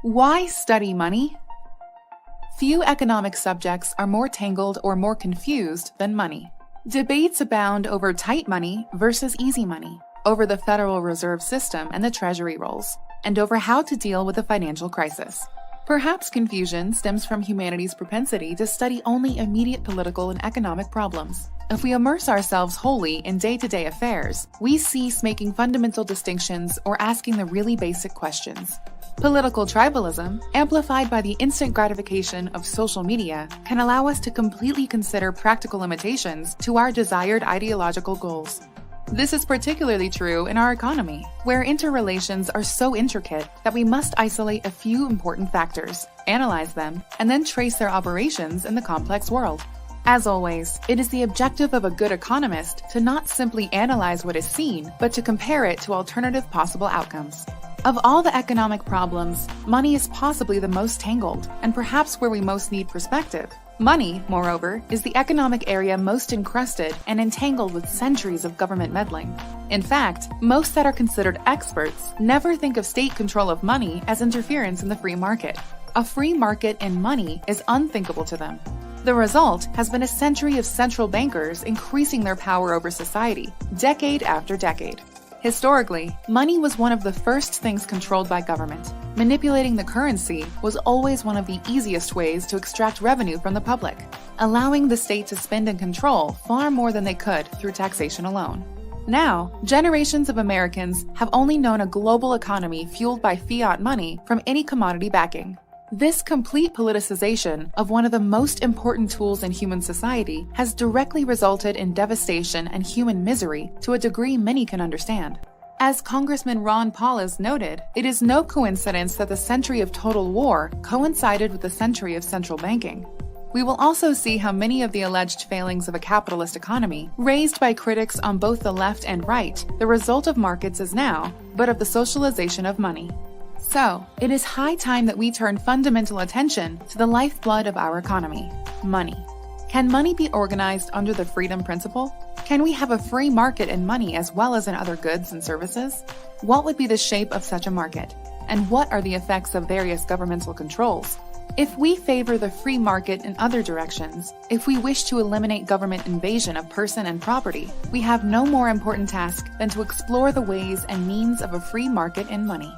Why study money? Few economic subjects are more tangled or more confused than money. Debates abound over tight money versus easy money, over the Federal Reserve System and the Treasury rolls, and over how to deal with a financial crisis. Perhaps confusion stems from humanity's propensity to study only immediate political and economic problems. If we immerse ourselves wholly in day-to-day affairs, we cease making fundamental distinctions or asking the really basic questions. Political tribalism, amplified by the instant gratification of social media, can allow us to completely consider practical limitations to our desired ideological goals. This is particularly true in our economy, where interrelations are so intricate that we must isolate a few important factors, analyze them, and then trace their operations in the complex world. As always, it is the objective of a good economist to not simply analyze what is seen, but to compare it to alternative possible outcomes. Of all the economic problems, money is possibly the most tangled, and perhaps where we most need perspective. Money, moreover, is the economic area most encrusted and entangled with centuries of government meddling. In fact, most that are considered experts never think of state control of money as interference in the free market. A free market in money is unthinkable to them. The result has been a century of central bankers increasing their power over society, decade after decade. Historically, money was one of the first things controlled by government. Manipulating the currency was always one of the easiest ways to extract revenue from the public, allowing the state to spend and control far more than they could through taxation alone. Now, generations of Americans have only known a global economy fueled by fiat money from any commodity backing. This complete politicization of one of the most important tools in human society has directly resulted in devastation and human misery to a degree many can understand. As Congressman Ron Paul has noted, it is no coincidence that the century of total war coincided with the century of central banking. We will also see how many of the alleged failings of a capitalist economy, raised by critics on both the left and right, the result of markets is now, but of the socialization of money. So, it is high time that we turn fundamental attention to the lifeblood of our economy, money. Can money be organized under the freedom principle? Can we have a free market in money as well as in other goods and services? What would be the shape of such a market? And what are the effects of various governmental controls? If we favor the free market in other directions, if we wish to eliminate government invasion of person and property, we have no more important task than to explore the ways and means of a free market in money.